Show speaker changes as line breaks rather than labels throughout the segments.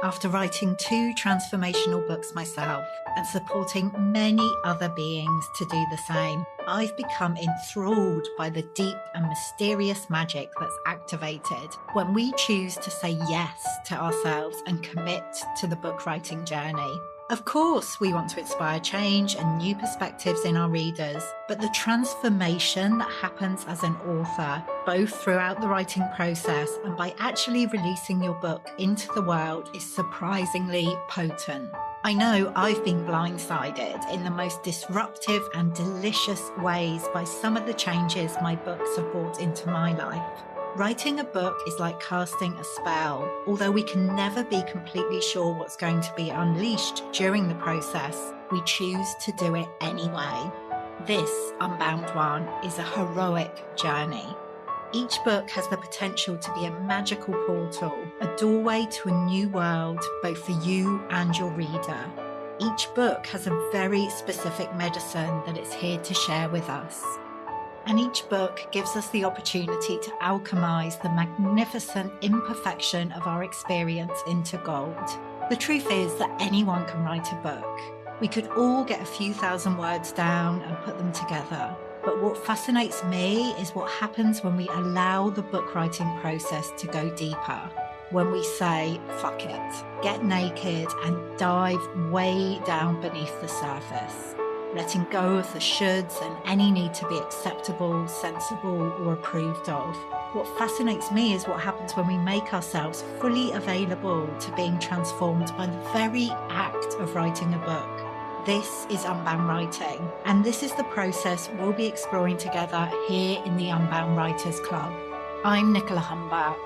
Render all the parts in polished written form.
After writing 2 transformational books myself and supporting many other beings to do the same, I've become enthralled by the deep and mysterious magic that's activated when we choose to say yes to ourselves and commit to the book writing journey. Of course, we want to inspire change and new perspectives in our readers, but the transformation that happens as an author, both throughout the writing process and by actually releasing your book into the world, is surprisingly potent. I know I've been blindsided in the most disruptive and delicious ways by some of the changes my books have brought into my life. Writing a book is like casting a spell. Although we can never be completely sure what's going to be unleashed during the process, we choose to do it anyway. This Unbound one is a heroic journey. Each book has the potential to be a magical portal, a doorway to a new world, both for you and your reader. Each book has a very specific medicine that it's here to share with us. And each book gives us the opportunity to alchemize the magnificent imperfection of our experience into gold. The truth is that anyone can write a book. We could all get a few thousand words down and put them together. But what fascinates me is what happens when we allow the book writing process to go deeper. When we say, fuck it, get naked and dive way down beneath the surface. Letting go of the shoulds and any need to be acceptable, sensible, or approved of. What fascinates me is what happens when we make ourselves fully available to being transformed by the very act of writing a book. This is Unbound Writing, and this is the process we'll be exploring together here in the Unbound Writers Club. I'm Nicola,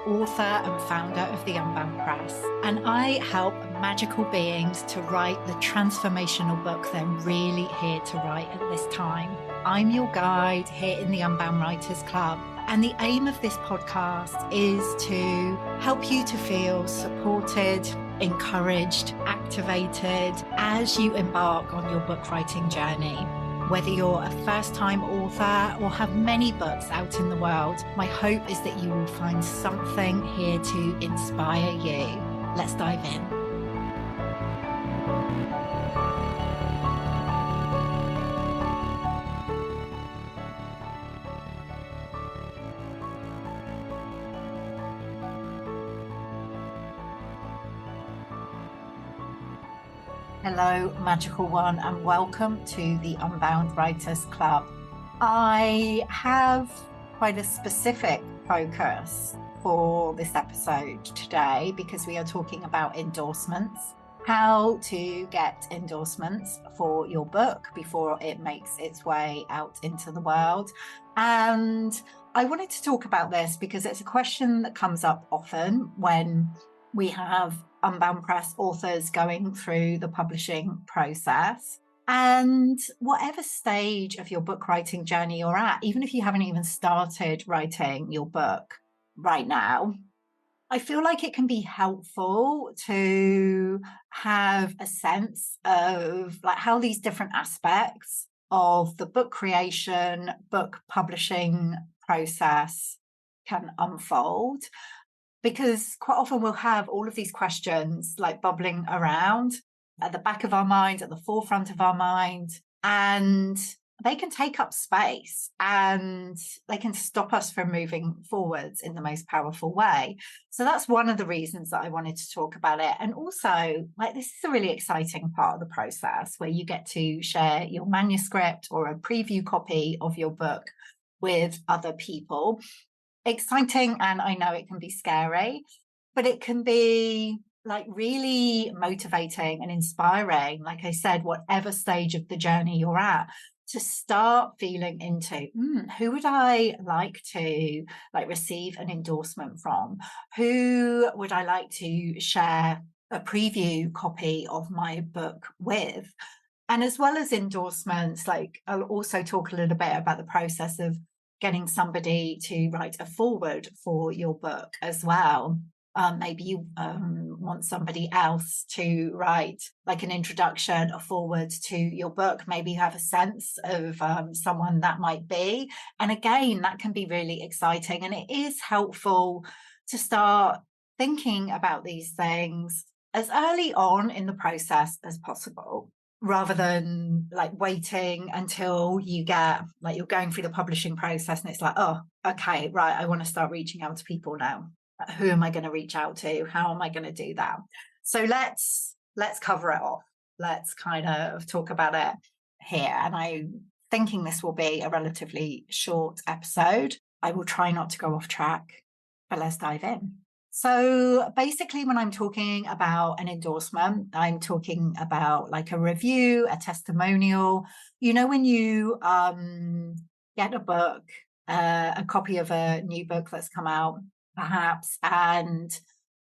author and founder of the Unbound Press, and I help magical beings to write the transformational book they're really here to write at this time. I'm your guide here in the Unbound Writers Club, and the aim of this podcast is to help you to feel supported, encouraged, activated as you embark on your book writing journey. Whether you're a first-time author or have many books out in the world, my hope is that you will find something here to inspire you. Let's dive in. Hello, magical one, and welcome to the Unbound Writers Club. I have quite a specific focus for this episode today because we are talking about endorsements, how to get endorsements for your book before it makes its way out into the world. And I wanted to talk about this because it's a question that comes up often when we have Unbound Press authors going through the publishing process. And whatever stage of your book writing journey you're at, even if you haven't even started writing your book right now, I feel like it can be helpful to have a sense of like how these different aspects of the book creation, book publishing process can unfold. Because quite often we'll have all of these questions like bubbling around at the back of our mind, at the forefront of our mind, and they can take up space and they can stop us from moving forwards in the most powerful way. So that's one of the reasons that I wanted to talk about it. And also, like, this is a really exciting part of the process where you get to share your manuscript or a preview copy of your book with other people. Exciting, and I know it can be scary, but it can be like really motivating and inspiring, like I said, whatever stage of the journey you're at, to start feeling into who would I like to like receive an endorsement from? Who would I like to share a preview copy of my book with? And as well as endorsements, like I'll also talk a little bit about the process of getting somebody to write a foreword for your book as well. Maybe you want somebody else to write like an introduction, a foreword to your book. Maybe you have a sense of someone that might be. And again, that can be really exciting. And it is helpful to start thinking about these things as early on in the process as possible, rather than like waiting until you get like you're going through the publishing process and it's like, oh, okay, right, I want to start reaching out to people now. Who am I going to reach out to? How am I going to do that? So let's cover it off. Let's kind of talk about it here. And I'm thinking this will be a relatively short episode. I will try not to go off track, but let's dive in. So basically, when I'm talking about an endorsement, I'm talking about like a review, a testimonial. You know, when you get a book, a copy of a new book that's come out, perhaps, and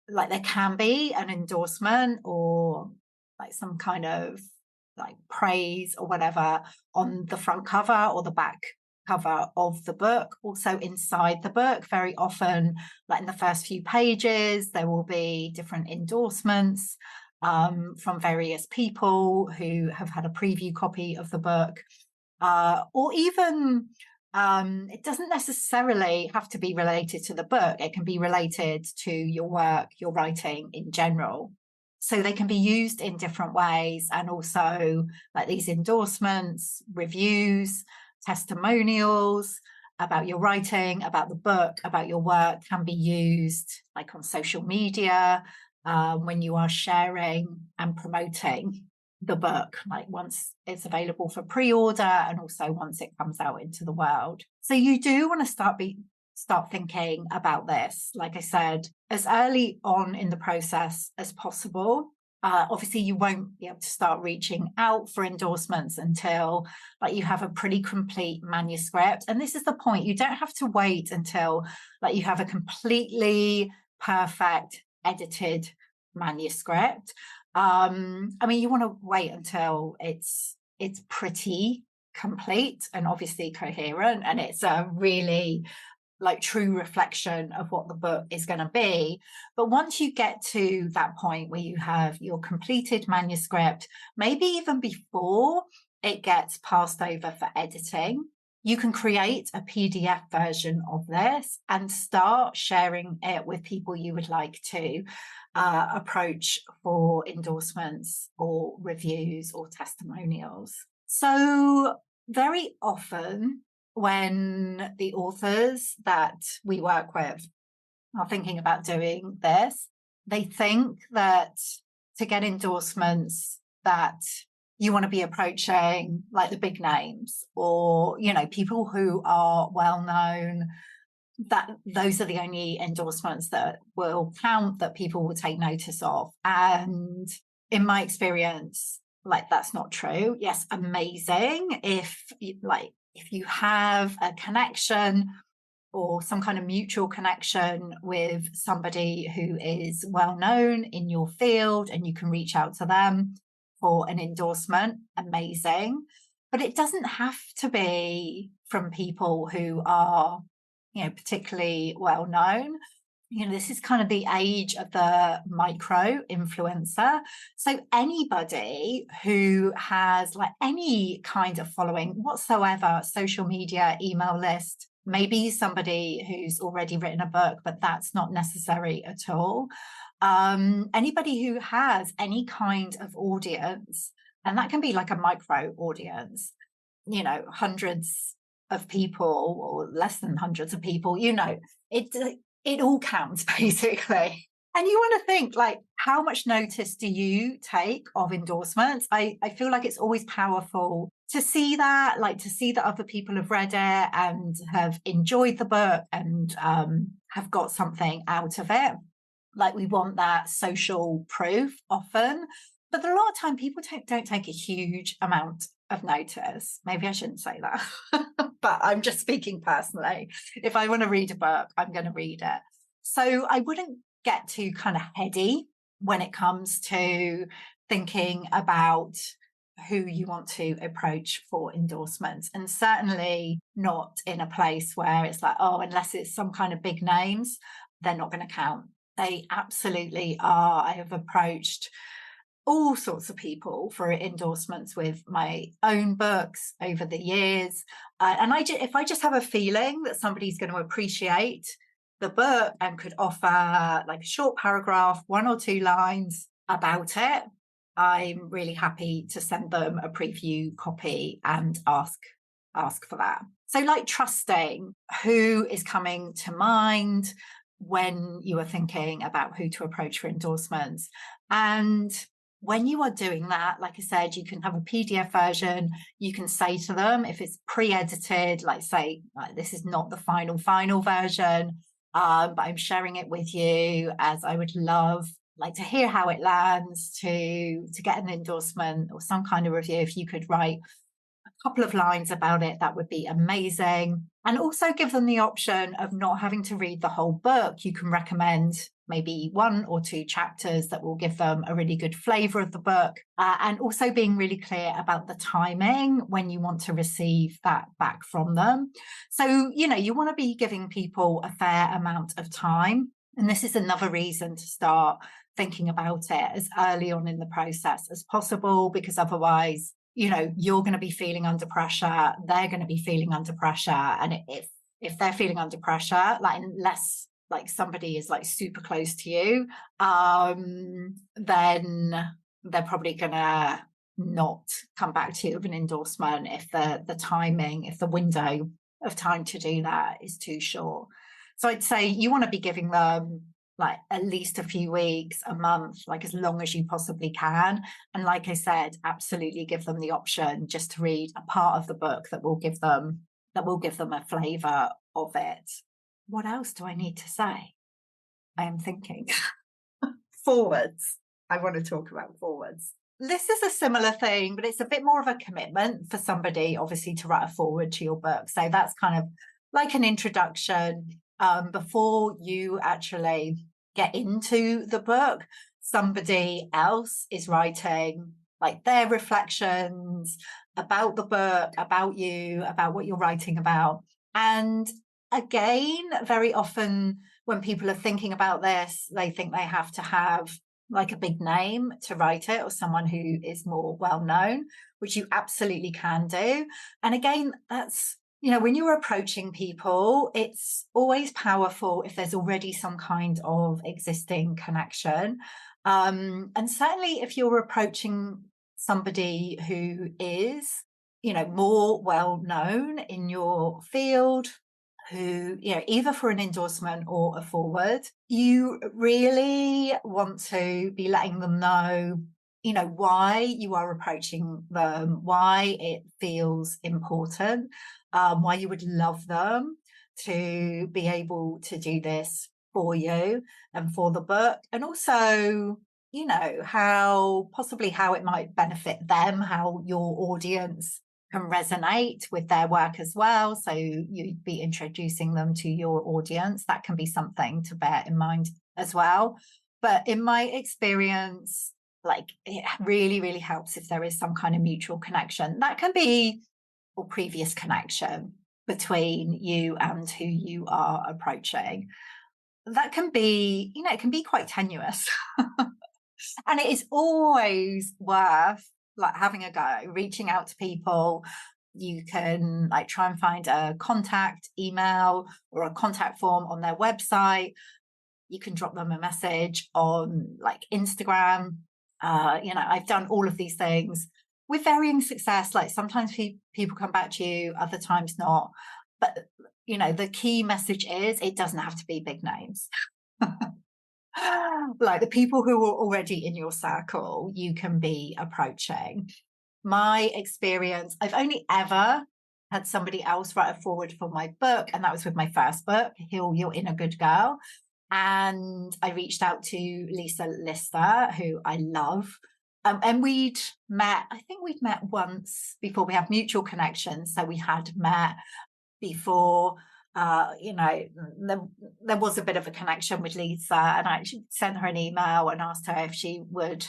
like there can be an endorsement or like some kind of like praise or whatever on the front cover or the back cover of the book. Also inside the book, very often, like in the first few pages, there will be different endorsements from various people who have had a preview copy of the book, or even it doesn't necessarily have to be related to the book. It can be related to your work, your writing in general. So they can be used in different ways. And also like these endorsements, reviews, testimonials about your writing, about the book, about your work can be used like on social media when you are sharing and promoting the book, like once it's available for pre-order and also once it comes out into the world. So you do want to start thinking about this, like I said, as early on in the process as possible. Obviously, you won't be able to start reaching out for endorsements until like you have a pretty complete manuscript. And this is the point. You don't have to wait until like you have a completely perfect edited manuscript. I mean, you want to wait until it's pretty complete and obviously coherent, and it's a really like true reflection of what the book is going to be. But once you get to that point where you have your completed manuscript, maybe even before it gets passed over for editing, you can create a PDF version of this and start sharing it with people you would like to approach for endorsements or reviews or testimonials. So very often when the authors that we work with are thinking about doing this, they think that to get endorsements that you want to be approaching like the big names or, you know, people who are well known, that those are the only endorsements that will count, that people will take notice of. And in my experience, like that's not true. Yes, amazing if you have a connection or some kind of mutual connection with somebody who is well known in your field and you can reach out to them for an endorsement, amazing. But it doesn't have to be from people who are, you know, particularly well known. You know, this is kind of the age of the micro influencer. So anybody who has like any kind of following whatsoever, social media, email list, maybe somebody who's already written a book, but that's not necessary at all. Anybody who has any kind of audience, and that can be like a micro audience, you know, hundreds of people or less than hundreds of people, you know, it all counts basically. And you want to think like, how much notice do you take of endorsements? I feel like it's always powerful to see that, like to see that other people have read it and have enjoyed the book and have got something out of it. Like we want that social proof often, but a lot of time people don't take a huge amount of notice. Maybe I shouldn't say that, but I'm just speaking personally. If I want to read a book, I'm going to read it. So I wouldn't get too kind of heady when it comes to thinking about who you want to approach for endorsements, and certainly not in a place where it's like, oh, unless it's some kind of big names, they're not going to count. They absolutely are. I have approached all sorts of people for endorsements with my own books over the years. And if I just have a feeling that somebody's going to appreciate the book and could offer like a short paragraph, 1 or 2 lines, about it, I'm really happy to send them a preview copy and ask for that. So, like, trusting who is coming to mind when you are thinking about who to approach for endorsements. And when you are doing that, like I said, you can have a PDF version. You can say to them, if it's pre-edited, like, say, like, this is not the final version, but I'm sharing it with you as I would love, like, to hear how it lands, to get an endorsement or some kind of review. If you could write couple of lines about it, that would be amazing. And also give them the option of not having to read the whole book. You can recommend maybe 1 or 2 chapters that will give them a really good flavor of the book. And also being really clear about the timing when you want to receive that back from them. So, you want to be giving people a fair amount of time. And this is another reason to start thinking about it as early on in the process as possible, because otherwise, you're going to be feeling under pressure, they're going to be feeling under pressure. And if they're feeling under pressure, like, unless like somebody is like super close to you, then they're probably going to not come back to you with an endorsement if the timing, if the window of time to do that is too short. So I'd say you want to be giving them like at least a few weeks, a month, like as long as you possibly can. And like I said, absolutely give them the option just to read a part of the book that will give them a flavour of it. What else do I need to say? I am thinking. Forewords. I want to talk about forewords. This is a similar thing, but it's a bit more of a commitment for somebody, obviously, to write a foreword to your book. So that's kind of like an introduction. Before you actually get into the book, somebody else is writing like their reflections about the book, about you, about what you're writing about. And again, very often when people are thinking about this, they think they have to have like a big name to write it, or someone who is more well known, which you absolutely can do. And again, that's, when you're approaching people, it's always powerful if there's already some kind of existing connection. And certainly if you're approaching somebody who is, more well known in your field, who, either for an endorsement or a foreword, you really want to be letting them know, why you are approaching them, why it feels important, why you would love them to be able to do this for you and for the book. And also, how it might benefit them, how your audience can resonate with their work as well. So you'd be introducing them to your audience. That can be something to bear in mind as well. But in my experience, like, it really, really helps if there is some kind of mutual connection. That can be or previous connection between you and who you are approaching. That can be, it can be quite tenuous. And it is always worth like having a go, reaching out to people. You can like try and find a contact email or a contact form on their website. You can drop them a message on like Instagram. I've done all of these things with varying success. Like sometimes people come back to you, other times not. But, the key message is it doesn't have to be big names. Like the people who are already in your circle, you can be approaching. My experience, I've only ever had somebody else write a foreword for my book, and that was with my first book, Heal Your Inner Good Girl. And I reached out to Lisa Lister, who I love. And we'd met once before. We have mutual connections. So we had met before. There was a bit of a connection with Lisa, and I actually sent her an email and asked her if she would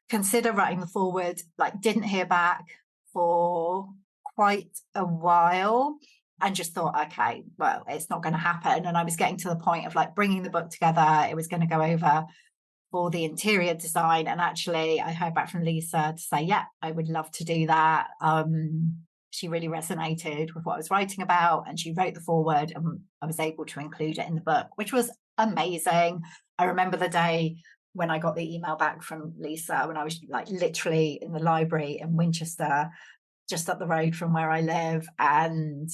consider writing the foreword. Like, didn't hear back for quite a while, and just thought, okay, well, it's not going to happen. And I was getting to the point of like bringing the book together. It was going to go over for the interior design, and actually I heard back from Lisa to say, yeah, I would love to do that. She really resonated with what I was writing about, and she wrote the foreword, and I was able to include it in the book, which was amazing. I remember the day when I got the email back from Lisa, when I was like literally in the library in Winchester, just up the road from where I live. And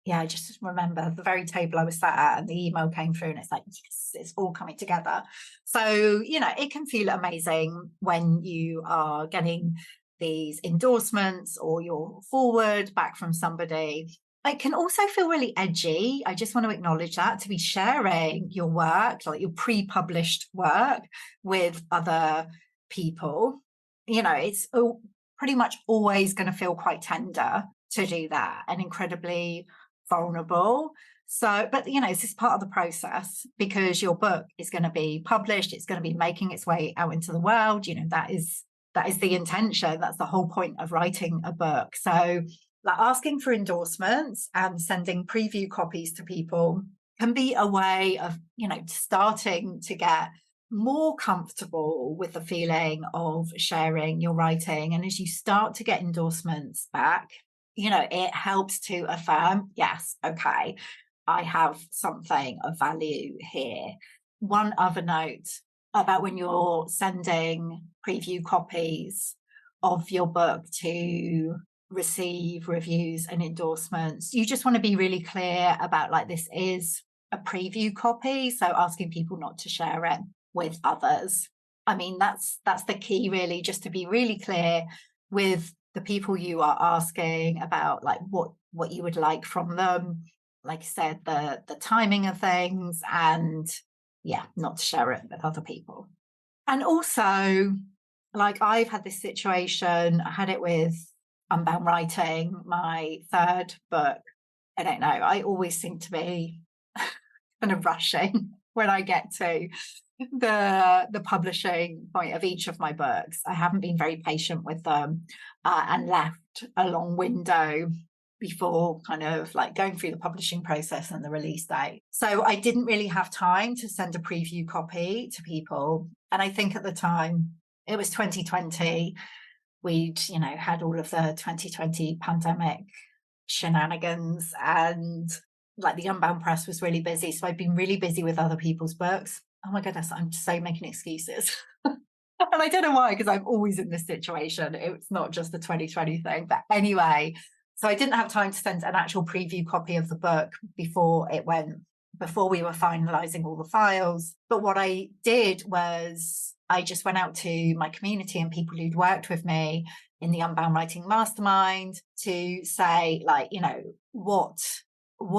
yeah, I just remember the very table I was sat at and the email came through and it's like, yes, it's all coming together. So, it can feel amazing when you are getting these endorsements or your foreword back from somebody. It can also feel really edgy. I just want to acknowledge that, to be sharing your work, like your pre-published work, with other people. It's pretty much always going to feel quite tender to do that and incredibly vulnerable. So, but this is part of the process, because your book is going to be published. It's going to be making its way out into the world. That is the intention. That's the whole point of writing a book. So, like, asking for endorsements and sending preview copies to people can be a way of, starting to get more comfortable with the feeling of sharing your writing. And as you start to get endorsements back, it helps to affirm, yes, okay, I have something of value here. One other note about when you're sending preview copies of your book to receive reviews and endorsements, you just want to be really clear about, like, this is a preview copy, so asking people not to share it with others. I mean, that's the key, really, just to be really clear with the people you are asking about, like, what you would like from them. Like I said, the timing of things, and not to share it with other people. And also, like, I've had this situation, I had it with Unbound Writing, my third book. I don't know, I always seem to be kind of rushing when I get to the publishing point of each of my books. I haven't been very patient with them, and left a long window before kind of like going through the publishing process and the release date. So I didn't really have time to send a preview copy to people. And I think at the time, it was 2020. We'd, had all of the 2020 pandemic shenanigans, and like the Unbound press was really busy. So I'd been really busy with other people's books. Oh my goodness, I'm so making excuses. And I don't know why, because I'm always in this situation. It's not just the 2020 thing. But anyway, so I didn't have time to send an actual preview copy of the book before we were finalizing all the files. But what I did was I just went out to my community and people who'd worked with me in the Unbound Writing Mastermind to say, like, what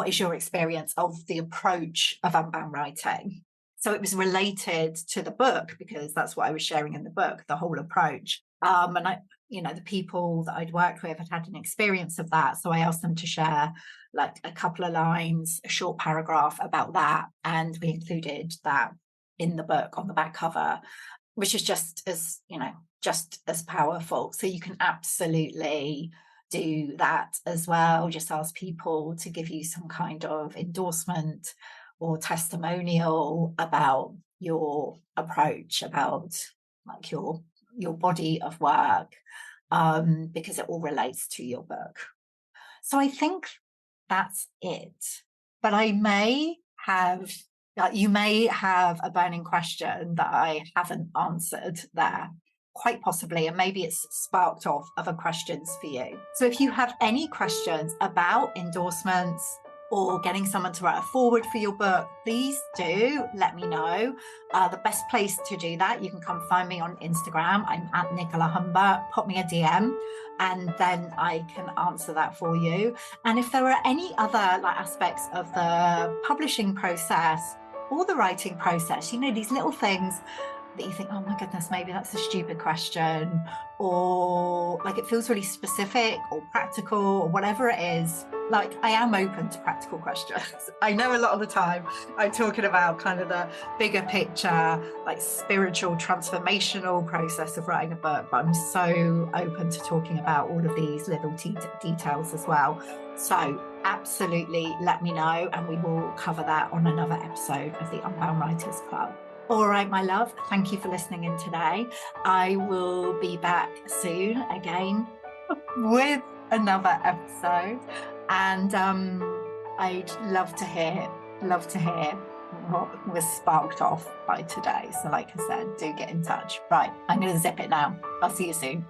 is your experience of the approach of Unbound Writing? So it was related to the book, because that's what I was sharing in the book, the whole approach. And I, the people that I'd worked with had an experience of that. So I asked them to share like a couple of lines, a short paragraph about that. And we included that in the book on the back cover, which is just as powerful. So you can absolutely do that as well. Just ask people to give you some kind of endorsement or testimonial about your approach, about like your body of work, because it all relates to your book. So I think that's it. But you may have a burning question that I haven't answered there, quite possibly, and maybe it's sparked off other questions for you. So if you have any questions about endorsements or getting someone to write a foreword for your book, please do let me know. The best place to do that, you can come find me on Instagram. I'm at Nicola Humber. Pop me a DM and then I can answer that for you. And if there are any other like aspects of the publishing process or the writing process, these little things that you think, oh my goodness, maybe that's a stupid question, or like it feels really specific or practical or whatever it is, like I am open to practical questions. I know a lot of the time I'm talking about kind of the bigger picture, like spiritual transformational process of writing a book, but I'm so open to talking about all of these little details as well. So absolutely let me know and we will cover that on another episode of the Unbound Writers Club. All right, my love, thank you for listening in today. I will be back soon again with another episode. And I'd love to hear was sparked off by today. So like I said, do get in touch. Right, I'm going to zip it now. I'll see you soon.